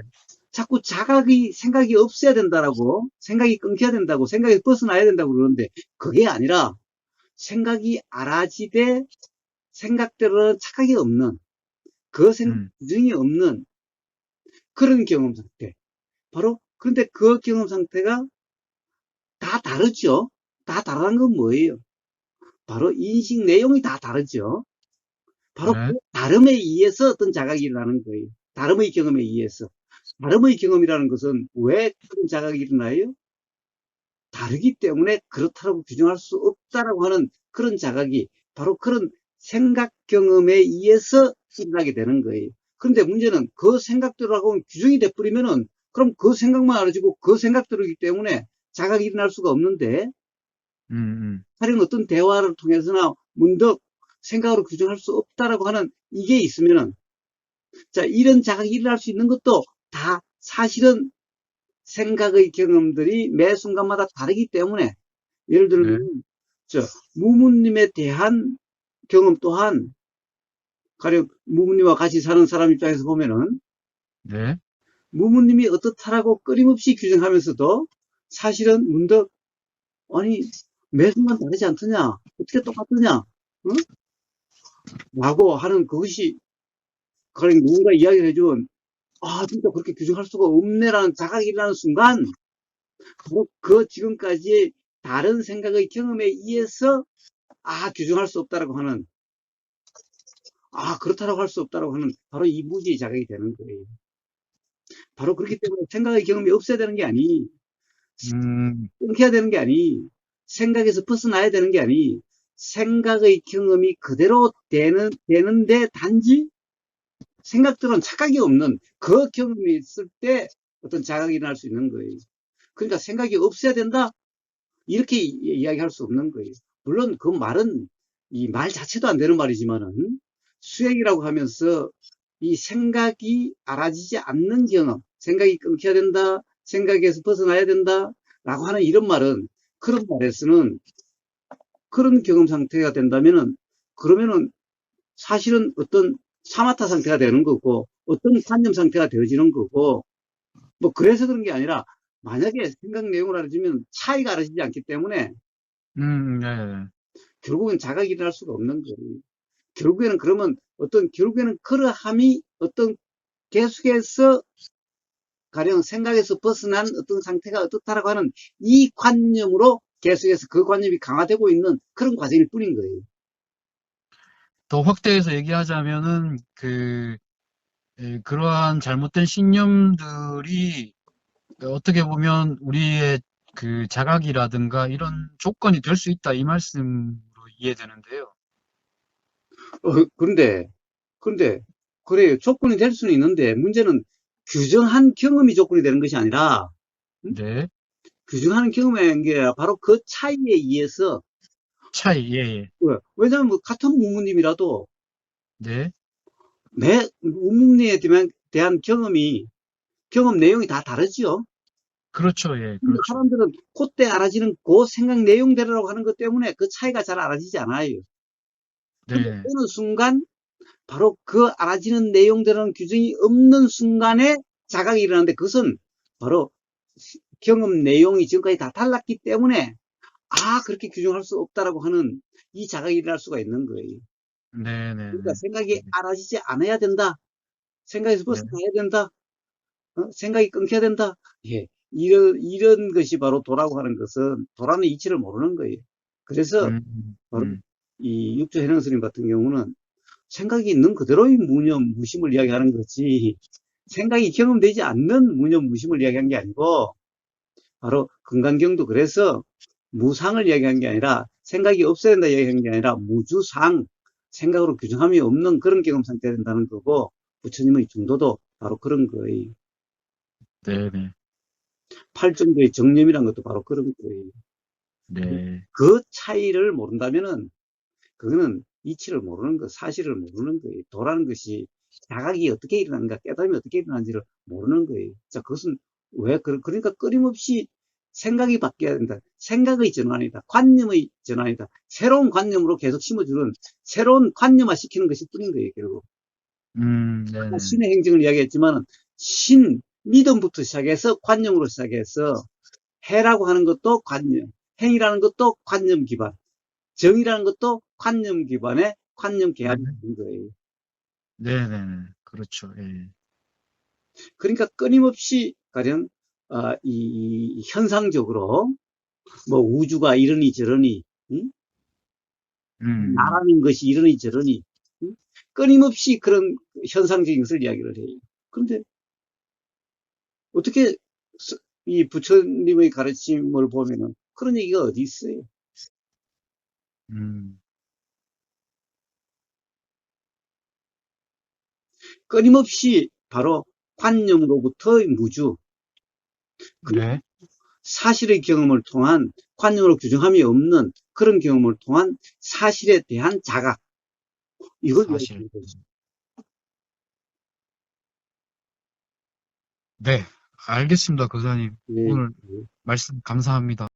자꾸 자각이 생각이 없어야 된다라고 생각이 끊겨야 된다고 생각이 벗어나야 된다고 그러는데 그게 아니라 생각이 알아지되 생각대로는 착각이 없는 그 생각 음, 기준이 없는 그런 경험 상태. 바로 그런데 그 경험 상태가 다 다르죠. 다 다르다는 건 뭐예요? 바로 인식 내용이 다 다르죠. 바로 그 네, 다름에 의해서 어떤 자각이 일어나는 거예요. 다름의 경험에 의해서. 다름의 경험이라는 것은 왜 그런 자각이 일어나요? 다르기 때문에 그렇다고 규정할 수 없다라고 하는 그런 자각이 바로 그런 생각 경험에 의해서 일어나게 되는 거예요. 그런데 문제는 그 생각대로라고 규정이 돼버리면은 그럼 그 생각만 알아지고 그 생각대로이기 때문에 자각이 일어날 수가 없는데 음, 음, 다른 어떤 대화를 통해서나 문득 생각으로 규정할 수 없다라고 하는 이게 있으면은 자 이런 자각이 일어날 수 있는 것도 다 사실은 생각의 경험들이 매 순간마다 다르기 때문에 예를 네, 들면 저 무무님에 대한 경험 또한 가령 무무님과 같이 사는 사람 입장에서 보면은 네, 무무님이 어떻다라고 끊임없이 규정하면서도 사실은 문득 아니 매 순간 다르지 않더냐 어떻게 똑같더냐 어? 라고 하는 그것이 가령 누군가 이야기를 해준 아 진짜 그렇게 규정할 수가 없네라는 자각이 일어나는 순간 바로 그 지금까지의 다른 생각의 경험에 의해서 규정할 수 없다라고 하는 그렇다라고 할 수 없다라고 하는 바로 이 무지의 자각이 되는 거예요. 바로 그렇기 때문에 생각의 경험이 없어야 되는 게 아니, 음, 끊겨야 되는 게 아니, 생각에서 벗어나야 되는 게 아니, 생각의 경험이 그대로 되는데 단지 생각들은 착각이 없는 그 경험이 있을 때 어떤 자각이 일어날 수 있는 거예요. 그러니까 생각이 없어야 된다? 이렇게 이야기할 수 없는 거예요. 물론 그 말은 이 말 자체도 안 되는 말이지만은 수행이라고 하면서 이 생각이 알아지지 않는 경험, 생각이 끊겨야 된다, 생각에서 벗어나야 된다, 라고 하는 이런 말은 그런 말에서는 그런 경험 상태가 된다면은 그러면은 사실은 어떤 사마타 상태가 되는 거고 어떤 관념 상태가 되어지는 거고 뭐 그래서 그런 게 아니라 만약에 생각 내용을 알아주면 차이가 알아지지 않기 때문에 네, 네. 결국은 자각이 일어날 수가 없는 거예요. 결국에는 그러면 결국에는 그러함이 어떤 계속해서 가령 생각에서 벗어난 어떤 상태가 어떻다라고 하는 이 관념으로 계속해서 그 관념이 강화되고 있는 그런 과정일 뿐인 거예요. 더 확대해서 얘기하자면은 그러한 잘못된 신념들이 어떻게 보면 우리의 그 자각이라든가 이런 조건이 될 수 있다 이 말씀으로 이해되는데요. 그런데 그런데, 그래요. 조건이 될 수는 있는데, 문제는 규정한 경험이 조건이 되는 것이 아니라, 음? 네. 규정하는 경험이 게 바로 그 차이에 의해서, 차이, 예, 예. 왜냐하면 뭐 같은 문무님이라도 네. 매 문무님에 대한 경험 내용이 다 다르지요. 그렇죠, 예, 근데 그렇죠. 사람들은 그때 알아지는 그 생각 내용대로라고 하는 것 때문에 그 차이가 잘 알아지지 않아요. 근데 네. 어느 순간 바로 그 알아지는 내용대로는 규정이 없는 순간에 자각이 일어나는데 그것은 바로 경험 내용이 지금까지 다 달랐기 때문에 그렇게 규정할 수 없다라고 하는 이 자각이 일어날 수가 있는 거예요. 네, 네, 그러니까 네. 생각이 알아지지 않아야 된다. 생각에서 네. 벗어나야 된다. 생각이 끊겨야 된다. 예. 이런 것이 바로 도라고 하는 것은 도라는 이치를 모르는 거예요. 그래서 음, 바로 음. 이 육조 해능 스님 같은 경우는 생각이 있는 그대로의 무념, 무심을 이야기하는 거지, 생각이 경험되지 않는 무념, 무심을 이야기한 게 아니고, 바로 금강경도 그래서 무상을 이야기한 게 아니라, 생각이 없어야 된다 이야기한 게 아니라, 무주상, 생각으로 규정함이 없는 그런 경험 상태가 된다는 거고, 부처님의 중도도 바로 그런 거예요. 네, 네. 팔정도의 정념이란 것도 바로 그런 거예요. 네. 그 차이를 모른다면은, 그거는 이치를 모르는 거, 사실을 모르는 거예요. 도라는 것이 자각이 어떻게 일어나는가, 깨달음이 어떻게 일어나는지를 모르는 거예요. 자, 그것은 왜, 그러니까 끊임없이 생각이 바뀌어야 된다. 생각의 전환이다. 관념의 전환이다. 새로운 관념으로 계속 심어주는 새로운 관념화 시키는 것이 뿐인 거예요, 결국. 네, 아까 네. 신의 행정을 이야기했지만은, 믿음부터 시작해서 관념으로 시작해서 해라고 하는 것도 관념, 행이라는 것도 관념 기반, 정의라는 것도 관념 기반의 관념 네, 계약이 있는 거예요. 네, 네. 네. 그렇죠, 예. 그러니까 끊임없이 가령 이 현상적으로 뭐 우주가 이러니 저러니, 응? 음, 나라는 것이 이러니 저러니, 응? 끊임없이 그런 현상적인 것을 이야기를 해요. 그런데 어떻게 이 부처님의 가르침을 보면은 그런 얘기가 어디 있어요? 음, 끊임없이 바로 관념으로부터의 무주, 그리고 네. 사실의 경험을 통한 관념으로 규정함이 없는 그런 경험을 통한 사실에 대한 자각, 이걸 사실. 이야기하는 거죠. 네. 알겠습니다, 교수님. 네. 오늘 말씀 감사합니다.